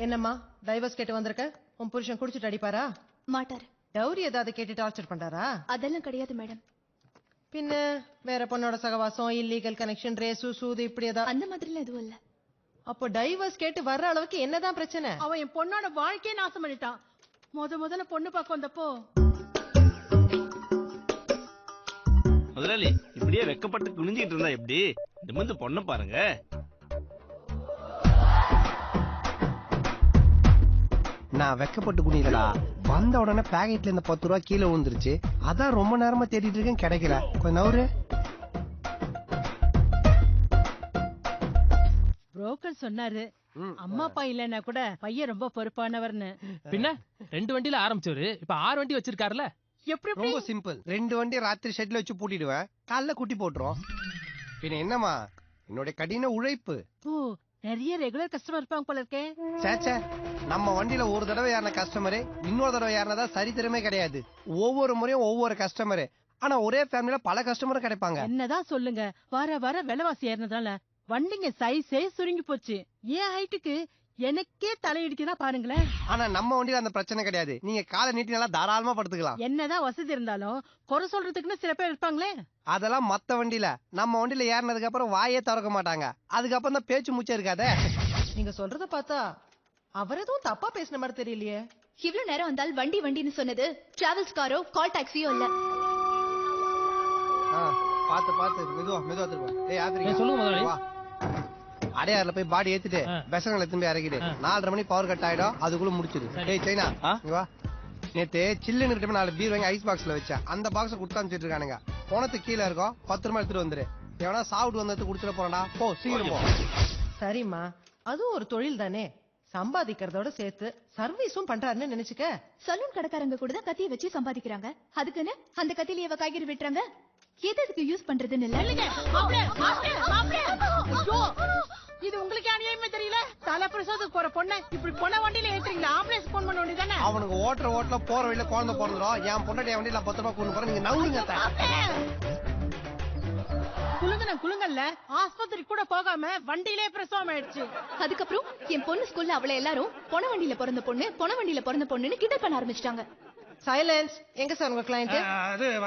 என்னம்மா டைவர்ஸ் கேட்டு வந்திருக்க? உன் புருஷன் குடிச்சிட்டு அடிப்பாரா? மாட்டாரு. டவுரி ஏதாவது கேட்டு டார்ச்சர் பண்றாரா? அதெல்லாம் கிடையாது மேடம். பின்ன வேற பொண்ணோட சகவாசம், இல்லீகல் கனெக்ஷன், ரேசு சூது இப்படி ஏதாவது? அந்த மாதிரிலாம் எதுவும் இல்ல. அப்போ டைவர்ஸ் கேட்டு வர்ற அளவுக்கு என்னதான் பிரச்சனை? அவன் என் பொண்ணோட வாழ்க்கையே நாசம் பண்ணிட்டான். முதல்ல பொண்ணு பார்க்க வந்தப்போ முதலாளி இப்படியே வெக்கப்பட்டு குனிஞ்சிட்டு இருந்தா எப்படி? நிமிந்து பொண்ண பாருங்க. நான் வெக்கப்பட்டு குனியலடா. வந்த உடனே பாக்கெட்ல இந்த 10 ரூபா கீழே விழுந்துருச்சு. அதான் ரொம்ப நேரமா தேடிட்டு இருக்கேன், கிடைக்கல. கொஞ்சம் நவரு. புரோக்கர் சொன்னாரு அம்மா அப்பா இல்லன்னா கூட பையன் ரொம்ப பொறுப்பானவர்னு. பின்ன 2 வண்டியில ஆரம்பிச்சவரு இப்ப 6 வண்டி வச்சிருக்காருல. எப்படி ரொம்ப சிம்பிள். 2 வண்டி ராத்திரி ஷெட்ல வச்சு பூட்டிடுவேன், காலைல குட்டி போட்டுரும். பின்ன என்னமா என்னுடைய கடின உழைப்பு. ஓ, நிறைய ரெகுலர் கஸ்டமர் இருப்பாங்க போல இருக்கே. சேச்சே, நம்ம வண்டியில ஒரு தடவை ஏறின கஸ்டமரு இன்னொரு தடவை ஏறினதா சரித்திரமே கிடையாது. ஒவ்வொரு முறையும் ஒவ்வொரு கஸ்டமரு. ஆனா ஒரே ஃபேமிலில பல கஸ்டமரும் கிடைப்பாங்க. என்னதான் சொல்லுங்க, வர விலைவாசி ஏறினதால வண்டிங்க சைஸே சுருங்கி போச்சு. ஏன் ஹைட்டுக்கு எனக்கே தலையிடுச்சுன்னா பாருங்களேன். ஆனா நம்ம வண்டியில அந்த பிரச்சனை கிடையாது. நீங்க காலை நீட்டி நல்லா தாராளமா படுத்துக்கலாம். என்னதான் வசதி இருந்தாலும் குறை சொல்றதுக்குன்னு சில பேர் இருப்பாங்களே. அதெல்லாம் மத்த வண்டியில. நம்ம வண்டியில ஏறினதுக்கு அப்புறம் வாயே திறக்க மாட்டாங்க. அதுக்கப்புறம் தான் பேச்சு மூச்சே இருக்காதே. நீங்க சொல்றத பார்த்தா அவர் எதுவும் தப்பா பேசின மாதிரி தெரியலையே. இவ்வளவு நேரம் வந்தால் வண்டின்னு சொன்னது டிராவல்ஸ் காரோ கால் டாக்ஸியோ இல்ல. பாத்து மெதுவா திரும்ப. ஏய் ஆத்திரிக்கா சொல்லுங்க முதலாளி. அடையாறுல போய் பாடி ஏத்திட்டு பெசங்களை திரும்பி இறக்கிடு. 4:30 மணி பவர் கட் ஆயிடும், அதுக்குள்ள முடிச்சிடு. ஏய் சைனா இங்க வா. நேத்து சில்லுன்னு கிட்ட 4 பீர் வாங்கி ஐஸ் பாக்ஸ்ல வச்சேன். அந்த பாக்ஸ் கொடுத்து அனுப்பிச்சிட்டு இருக்கானுங்க. போனத்துக்கு கீழே இருக்கும், 10 ரூபாய் எடுத்துட்டு வந்துரு. எவனா சாப்பிட்டு வந்து குடிச்சிட போறா. போ சீக்கிரம் போ. சரிம்மா, அதுவும் ஒரு தொழில் தானே. சம்பாதிக்கிறதோட சேர்த்து சர்வீஸும் பண்றாருன்னு நினைச்சுக்க. சலூன் கடைக்காரங்க கூட தான் கத்தியை வச்சு சம்பாதிக்கிறாங்க. அதுக்குன்னு அந்த கத்தியில காய்கறி வெட்டுறாங்க. எதுக்கு யூஸ் பண்றதுன்னு இல்ல. இது உங்களுக்கு அநியாயமே தெரியல. தலை பிரசவத்துக்கு போற பொண்ணை இப்படி பொண்ண வண்டியில ஏத்துறீங்களா? ஆம்புலன்ஸ் போன் பண்ண வேண்டியதானே. அவனுக்கு ஓட்டுல போற வழியில குழந்தை பிறந்துடும். என் பொண்டாட்டி வண்டியில 10 ரூபாய் கொண்டு போறேன். நீங்க நவுங்க. குலுங்கல்ல ஆஸ்பத்திரி கூட போகாம வண்டியிலே பிரசவம் ஆயிடுச்சு. அதுக்கப்புறம் என் பொண்ணு ஸ்கூல்ல அவளை எல்லாரும் பொன வண்டியில பிறந்த பொண்ணுன்னு கிண்டல் பண்ண ஆரம்பிச்சிட்டாங்க. சைலன்ஸ். எங்க சார் உங்க கிளையண்ட்?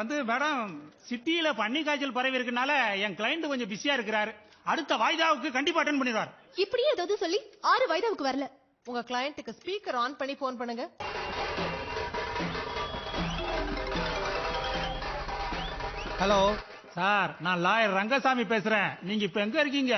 அது மேடம், சிட்டியில பன்னி காய்ச்சல் பரவி இருக்கனால என் கிளையண்ட் கொஞ்சம் பிஸியா இருக்கிறாரு. அடுத்த வாய்தாவுக்கு கண்டிப்பா அட்டெண்ட் பண்ணிடுவார். இப்படியே ஏதாவது சொல்லி 6 வாய்தாவுக்கு வரல. உங்க கிளையண்ட்டுக்கு ஸ்பீக்கர் ஆன் பண்ணி போன் பண்ணுங்க. ஹலோ சார், நான் லாயர் ரங்கசாமி பேசுறேன். நீங்க இப்ப எங்க இருக்கீங்க?